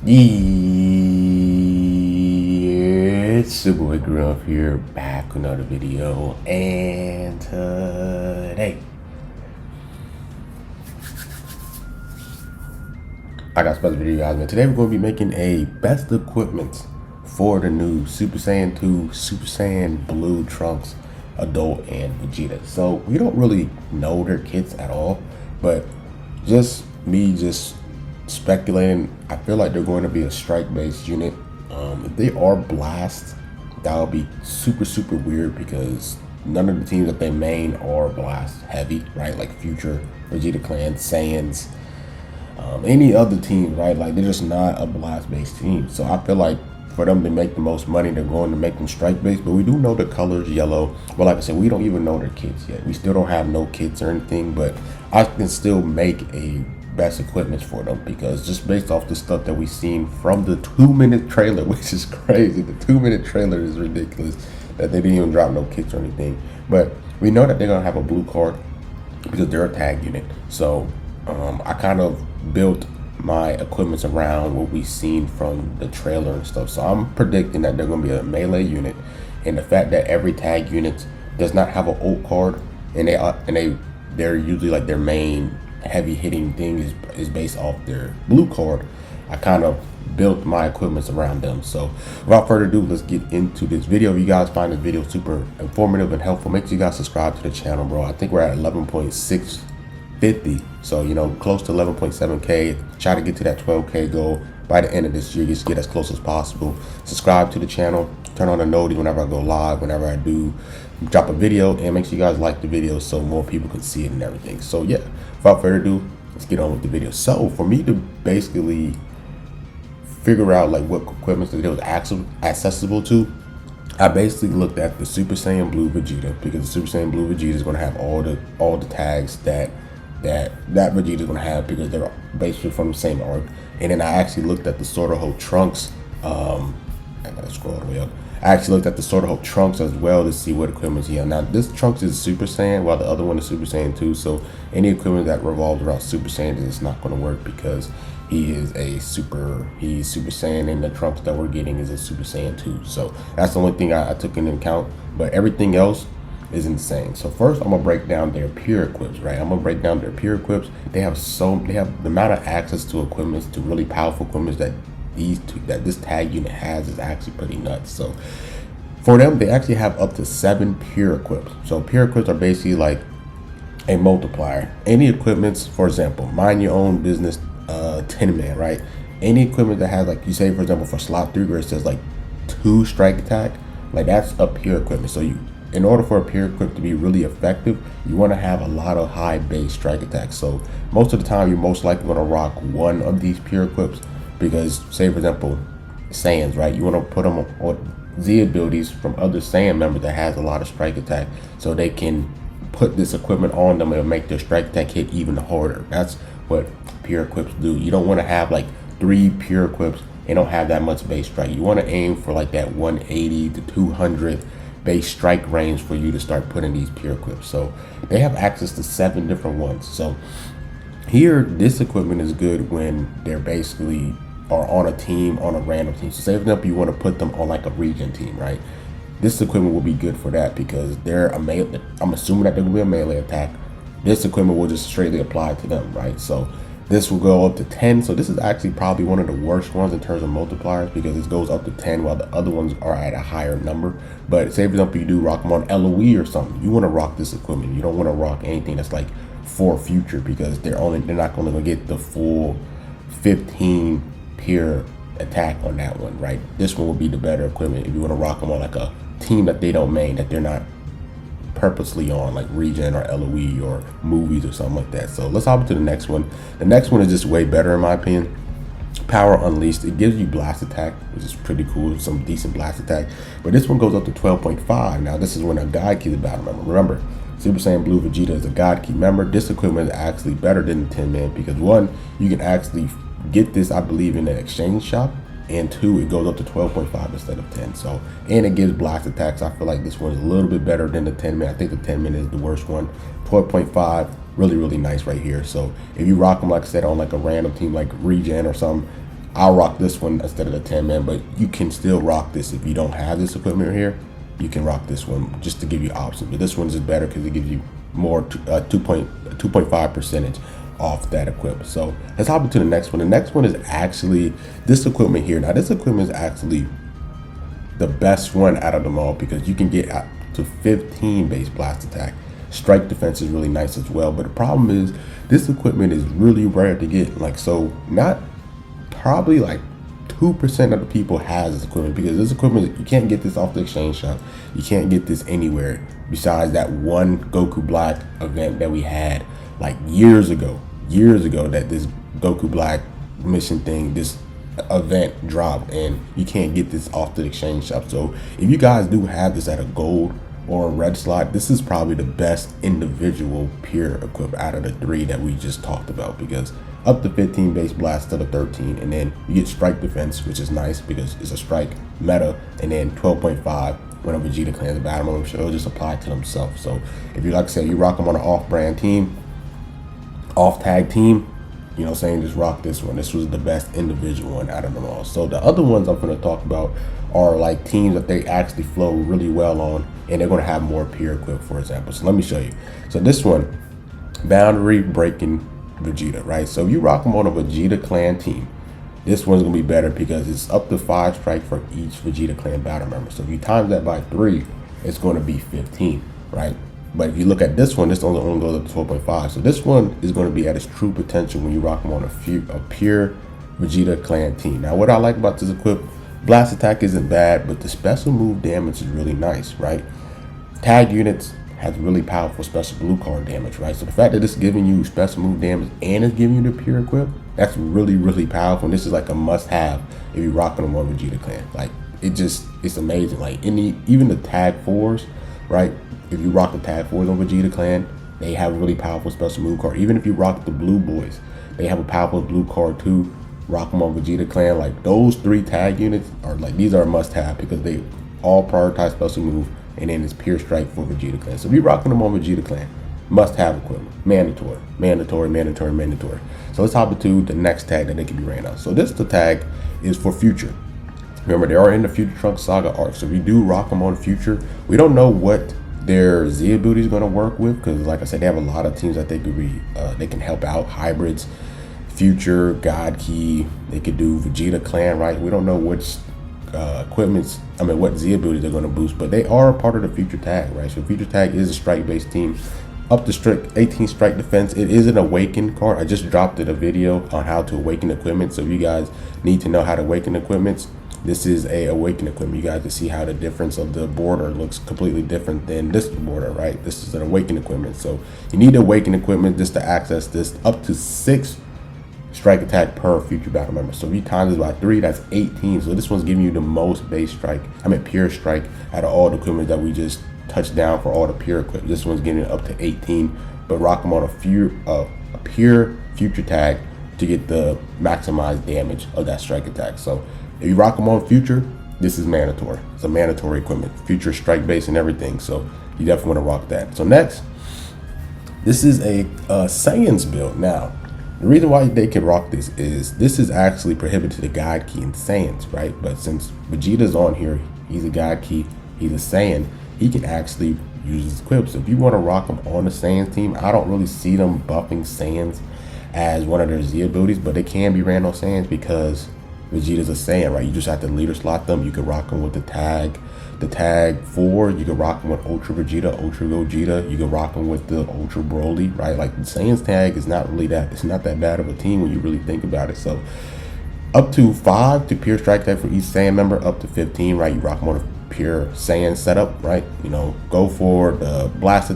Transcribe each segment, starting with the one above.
Yeah, it's your boy Gruff here, back with another video, and today I got a special video, guys. Man, today we're going to be making a best equipment for the new Super Saiyan 2, Super Saiyan Blue Trunks, Adult, and Vegeta. So we don't really know their kits at all, but just speculating, I feel like they're going to be a strike-based unit. If they are blast, that would be super weird because none of the teams that they main are blast heavy, right? Like Future, Vegeta Clan, Saiyans, any other team, right? Like they're just not a blast-based team. So I feel like for them to make the most money, they're going to make them strike-based. But we do know the colors yellow. But like I said, we don't even know their kits yet. We still don't have no kits or anything. But I can still make a best equipment for them because just based off the stuff that we've seen from the 2-minute trailer, which is crazy. The 2-minute trailer is ridiculous that they didn't even drop no kits or anything. But we know that they're gonna have a blue card because they're a tag unit. So I kind of built my equipments around what we've seen from the trailer and stuff. So I'm predicting that they're going to be a melee unit, and the fact that every tag unit does not have an ult card, and they're usually like their main heavy hitting thing is based off their blue card. I kind of built my equipments around them. So without further ado, let's get into this video. If you guys find this video super informative and helpful, make sure you guys subscribe to the channel, bro. I think we're at 11.650, so you know, close to 11.7k. Try to get to that 12k goal by the end of this year. Just get as close as possible. Subscribe to the channel, turn on the notifications whenever I go live, whenever I do drop a video, and make sure you guys like the video so more people can see it and everything. So yeah, without further ado, let's get on with the video. So for me to basically figure out like what equipment that it was accessible to, I basically looked at the Super Saiyan Blue Vegeta, because the Super Saiyan Blue Vegeta is going to have all the tags that Vegeta is going to have, because they're basically from the same arc. And then I actually looked at the Sword of Hope Trunks. I gotta scroll all the way up. I actually looked at the Sword of Hope Trunks as well to see what equipment he had. Now this Trunks is Super Saiyan, while the other one is Super Saiyan 2. So any equipment that revolves around Super Saiyan is not going to work, because he's Super Saiyan, and the Trunks that we're getting is a Super Saiyan 2. So that's the only thing I took into account. But everything else is insane. So first I'm gonna break down their pure equips, right? I'm gonna break down their pure equips. They have the amount of access to equipments, to really powerful equipments that this tag unit has is actually pretty nuts. So for them, they actually have up to 7 pure equips. So pure equips are basically like a multiplier. Any equipments, for example, mind your own business, 10-man, right? Any equipment that has, like, you say for example for slot 3 where it says like 2 strike attack, like that's a pure equipment. So in order for a pure equip to be really effective, you want to have a lot of high base strike attacks. So most of the time you're most likely going to rock one of these pure equips, because say for example Saiyans, right, you want to put them on Z abilities from other Saiyan members that has a lot of strike attack, so they can put this equipment on them and make their strike attack hit even harder. That's what pure equips do. You don't want to have like 3 pure equips and don't have that much base strike. You want to aim for like that 180 to 200 base strike range for you to start putting these pure equips. So they have access to 7 different ones. So here, this equipment is good when they're basically are on a team, on a random team. So say for example you want to put them on like a region team, right? This equipment will be good for that because they're a melee. I'm assuming that there will be a melee attack. This equipment will just straightly apply to them, right? So this will go up to 10. So this is actually probably one of the worst ones in terms of multipliers, because this goes up to 10 while the other ones are at a higher number. But say for example you do rock them on LOE or something, you want to rock this equipment. You don't want to rock anything that's like for Future, because they're not going to get the full 15 pure attack on that one, right? This one will be the better equipment if you want to rock them on like a team that they don't main, that they're not purposely on, like Regen or LOE or movies or something like that. So let's hop into the next one. The next one is just way better in my opinion. Power Unleashed. It gives you blast attack, which is pretty cool, some decent blast attack. But this one goes up to 12.5. Now this is when a God Key is a battle member. Remember, Super Saiyan Blue Vegeta is a God Key member. This equipment is actually better than the 10-man, because 1, you can actually get this, I believe, in an exchange shop, and 2, it goes up to 12.5 instead of 10. So, and it gives blast attacks. I feel like this one is a little bit better than the 10-man. I think the 10-man is the worst one. 12.5, really nice right here. So if you rock them, like I said, on like a random team like Regen or something, I'll rock this one instead of the 10-man, but you can still rock this if you don't have this equipment here. You can rock this one just to give you options, but this one's just better because it gives you more 2.5 percentage off that equip. So let's hop into the next one. The next one is actually this equipment here. Now this equipment is actually the best one out of them all because you can get up to 15 base blast attack. Strike defense is really nice as well, but the problem is this equipment is really rare to get. Like, so not probably like 2% of the people has this equipment because this equipment, you can't get this off the exchange shop. You can't get this anywhere besides that one Goku Black event that we had like years ago that this Goku Black mission thing, this event dropped, and you can't get this off the exchange shop. So if you guys do have this at a gold or a red slot, this is probably the best individual pure equip out of the 3 that we just talked about, because up to 15 base blast to the 13, and then you get strike defense, which is nice because it's a strike meta, and then 12.5 when a Vegeta clan's battle mode, so it'll just apply to themselves. So if you, like I said, you rock them on an off-brand team, off-tag team, you know what I'm saying, just rock this one. This was the best individual one out of them all. So the other ones I'm going to talk about are like teams that they actually flow really well on, and they're going to have more pure equip, for example. So let me show you. So this one, boundary breaking Vegeta, right? So if you rock them on a Vegeta clan team, this one's going to be better because it's up to 5 strike for each Vegeta clan battle member. So if you times that by 3, it's going to be 15, right? But if you look at this one, this only goes up to 12.5. So this one is going to be at its true potential when you rock them on a pure Vegeta clan team. Now, what I like about this equip, blast attack isn't bad, but the special move damage is really nice, right? Tag units has really powerful special blue card damage, right? So the fact that it's giving you special move damage and it's giving you the pure equip, that's really, really powerful. And this is like a must-have if you're rocking them on Vegeta clan. Like, it's amazing. Like, even the tag 4s, right? If you rock the tag 4s on Vegeta clan, they have a really powerful special move card. Even if you rock the blue boys, they have a powerful blue card too. Rock them on Vegeta clan. Like, those 3 tag units are like, these are a must-have because they all prioritize special move, and then it's pure strike for Vegeta clan. So if you're rocking them on Vegeta clan, must-have equipment, mandatory. So let's hop into the next tag that they can be ran on. So the tag is for future. Remember, they are in the Future Trunks Saga arc. So if you do rock them on future, we don't know what their Z ability is going to work with, because like I said, they have a lot of teams that they could be they can help out. Hybrids, future, God Key, they could do Vegeta clan, right? We don't know which what Z abilities they're going to boost, but they are a part of the future tag, right? So future tag is a strike based team, up to 18 strike defense. It is an awakened card. I just dropped a video on how to awaken equipment, so if you guys need to know how to awaken equipments, this is a awakened equipment. You guys can see how the difference of the border looks completely different than this border, right? This is an awakened equipment, so you need awakened equipment just to access this. Up to 6 strike attack per future battle member. So if you times it by 3, that's 18. So this one's giving you the most base strike, pure strike out of all the equipment that we just touched down for all the pure equipment. This one's getting up to 18, but rock them on a pure future tag to get the maximized damage of that strike attack. So if you rock them on future, this is mandatory. It's a mandatory equipment, future strike base and everything. So you definitely want to rock that. So next, this is a Saiyans build. Now, the reason why they can rock this is actually prohibited to the God Key and Saiyans, right? But since Vegeta's on here, he's a God Key, he's a Saiyan, he can actually use his equip. So if you want to rock him on the Saiyans team, I don't really see them buffing Saiyans as one of their Z abilities, but they can be ran on Saiyans because Vegeta's a Saiyan, right? You just have to leader slot them. You can rock them with the tag 4. You can rock them with Ultra Vegeta, Ultra Gogeta. You can rock them with the Ultra Broly, right? Like, the Saiyan's tag is not really it's not that bad of a team when you really think about it. So up to 5 to pure strike tag for each Saiyan member, up to 15, right? You rock them on a pure Saiyan setup, right? You know, go for the blast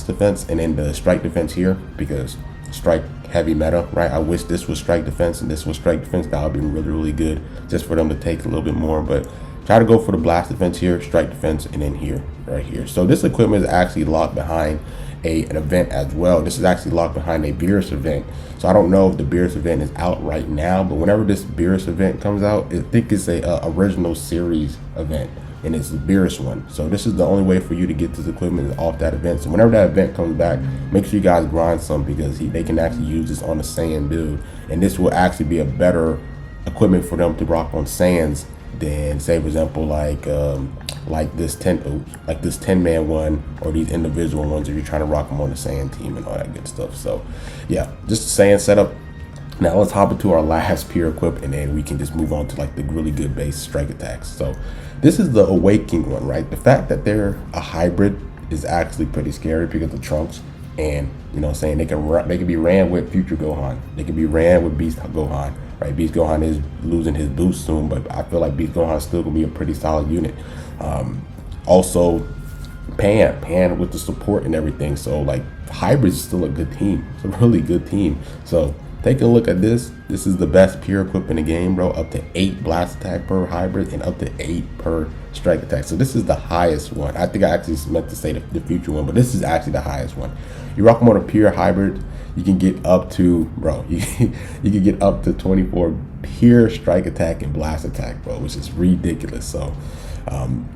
defense and then the strike defense here, because strike heavy meta, right? I wish this was strike defense and this was strike defense. That would be really, really good just for them to take a little bit more, but try to go for the blast defense here, strike defense, and then here, right here. So this equipment is actually locked behind an event as well. This is actually locked behind a Beerus event. So I don't know if the Beerus event is out right now, but whenever this Beerus event comes out, I think it's a original series event, and it's the Beerus one. So this is the only way for you to get this equipment is off that event. So whenever that event comes back, make sure you guys grind some, because they can actually use this on a Saiyan build, and this will actually be a better equipment for them to rock on Saiyans than, say for example, like this 10-man one or these individual ones if you're trying to rock them on the Saiyan team and all that good stuff. So yeah, just a Saiyan setup. Now let's hop into our last pure equip, and then we can just move on to like the really good base strike attacks. So this is the Awakening one, right? The fact that they're a hybrid is actually pretty scary because of Trunks, and you know what I'm saying, they can be ran with Future Gohan, they can be ran with Beast Gohan, right? Beast Gohan is losing his boost soon, but I feel like Beast Gohan is still gonna be a pretty solid unit. Also Pan with the support and everything. So like hybrid is still a good team. It's a really good team. So take a look at this. This is the best pure equip in the game, bro. Up to 8 blast attack per hybrid and up to 8 per strike attack. So this is the highest one. I think I actually meant to say the future one, but this is actually the highest one. You rock them on a pure hybrid, you can get up to, bro, you can get up to 24 pure strike attack and blast attack, bro, which is ridiculous. So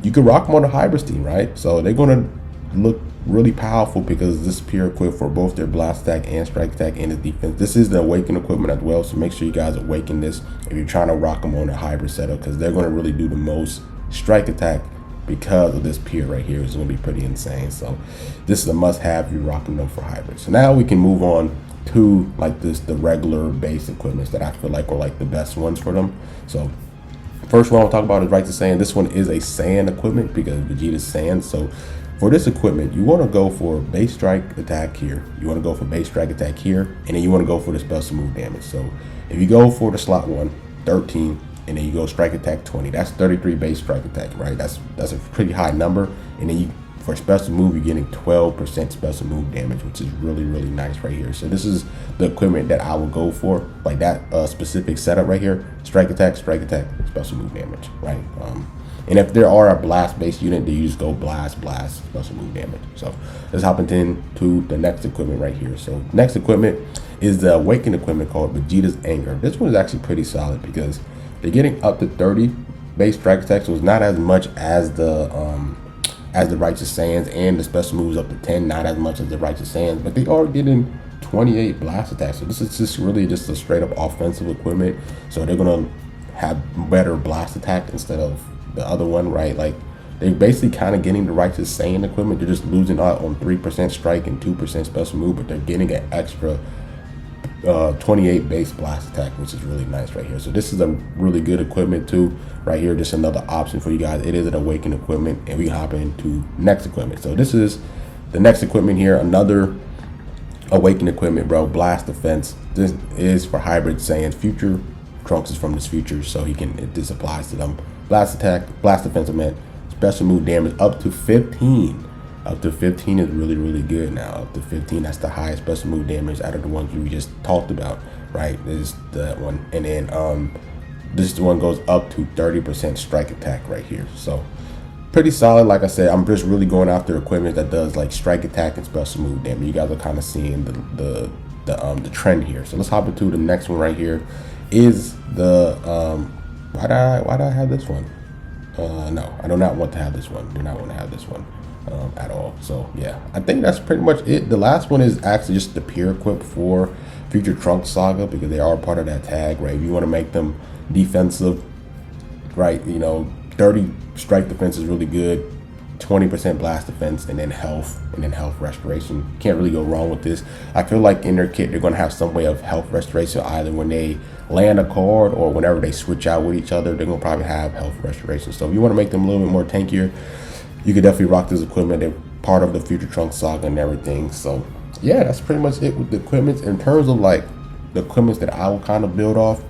you can rock them on the hybrids team, right? So they're gonna look really powerful because this is pure equip for both their blast attack and strike attack and the defense. This is the awaken equipment as well, so make sure you guys awaken this if you're trying to rock them on a hybrid setup, because they're going to really do the most strike attack because of this pure right here. It's going to be pretty insane. So this is a must-have if you're rocking them for hybrid. So now we can move on to like the regular base equipments that I feel like are like the best ones for them. So first one I'll talk about is Right to Saiyan. This one is a Saiyan equipment because Vegeta's Saiyan. So for this equipment, you want to go for base strike attack here. You want to go for base strike attack here, and then you want to go for the special move damage. So if you go for the slot 1, 13, and then you go strike attack 20, that's 33 base strike attack, right? That's a pretty high number. And then you, for special move, you're getting 12% special move damage, which is really, really nice right here. So this is the equipment that I would go for, like that specific setup right here: strike attack, special move damage, right? And if there are a blast-based unit, then you just go blast, special move damage. So let's hop into the next equipment right here. So next equipment is the Awakened equipment called Vegeta's Anger. This one is actually pretty solid because they're getting up to 30 base strike attack, so it's not as much as the Righteous Saiyans, and the special moves up to 10, not as much as the Righteous Saiyans, but they are getting 28 blast attacks. So this is just really just a straight up offensive equipment. So they're gonna have better blast attack instead of the other one, right? Like they're basically kind of getting the Righteous Saiyan equipment. They're just losing out on 3% strike and 2% special move, but they're getting an extra 28 base blast attack, which is really nice right here. So this is a really good equipment too right here. Just another option for you guys. It is an Awakened equipment, and we hop into next equipment. So this is the next equipment here, another Awakened equipment, bro. Blast defense. This is for hybrid Saiyans. Future Trunks is from this future, so this applies to them. Blast attack, blast defense, man. Special move damage up to 15. Up to 15 is really, really good now. Up to 15, that's the highest special move damage out of the ones we just talked about, right? This is that one. And then this one goes up to 30% strike attack right here. So pretty solid. Like I said, I'm just really going after equipment that does like strike attack and special move damage. You guys are kind of seeing the trend here. So let's hop into the next one right here. Is the why do I have this one? No, I do not want to have this one. Do not want to have this one at all. So yeah, I think that's pretty much it. The last one is actually just the pure equip for Future Trunks Saga, because they are part of that tag, right? If you want to make them defensive, right, you know, 30 strike defense is really good, 20% blast defense, and then health restoration. Can't really go wrong with this. I feel like in their kit they're going to have some way of health restoration, either when they land a card or whenever they switch out with each other. They're going to probably have health restoration. So if you want to make them a little bit more tankier, you could definitely rock this equipment. They're part of the Future Trunks Saga and everything. So yeah, that's pretty much it with the equipment. In terms of like the equipments that I will kind of build off,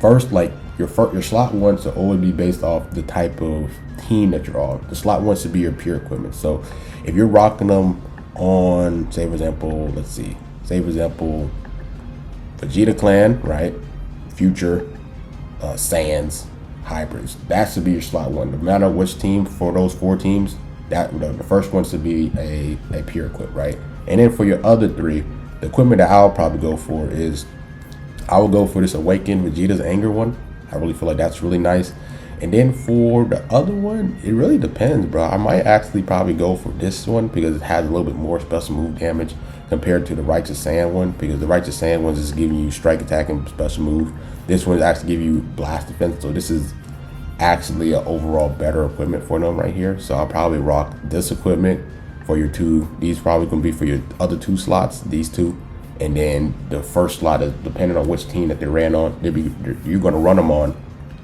first, like your slot one should always be based off the type of team that you're on. The slot one should be your pure equipment. So if you're rocking them on, say for example, Vegeta Clan, right? Future Saiyans, hybrids. That should be your slot one. No matter which team, for those 4 teams, that the first one should be a pure equip, right? And then for your other 3, the equipment that I'll probably go for is, I will go for this Awakened Vegeta's Anger one. I really feel like that's really nice. And then for the other one, it really depends, bro. I might actually probably go for this one because it has a little bit more special move damage. compared to the Righteous Saiyan one, because the Righteous Saiyan one is just giving you strike attack and special move. This one is actually giving you blast defense. So this is actually an overall better equipment for them right here. So I'll probably rock this equipment for your two. These probably gonna be for your other two slots, these two, and then the first slot is depending on which team that they ran on. You're gonna run them on.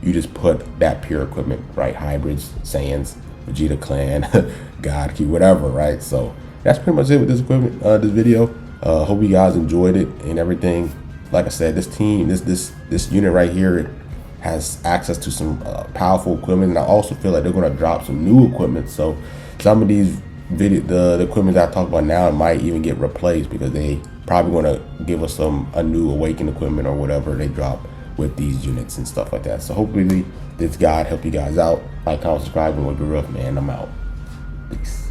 You just put that pure equipment, right? Hybrids, Saiyans, Vegeta clan, God Key, whatever, right? So that's pretty much it with this equipment, this video. Hope you guys enjoyed it and everything. Like I said, this team, this unit right here has access to some powerful equipment, and I also feel like they're gonna drop some new equipment. So some of these the equipment that I talk about now might even get replaced, because they probably gonna give us a new awakened equipment or whatever they drop with these units and stuff like that. So hopefully this guide help you guys out. Like, comment, subscribe, and we'll be rough, man. I'm out. Peace.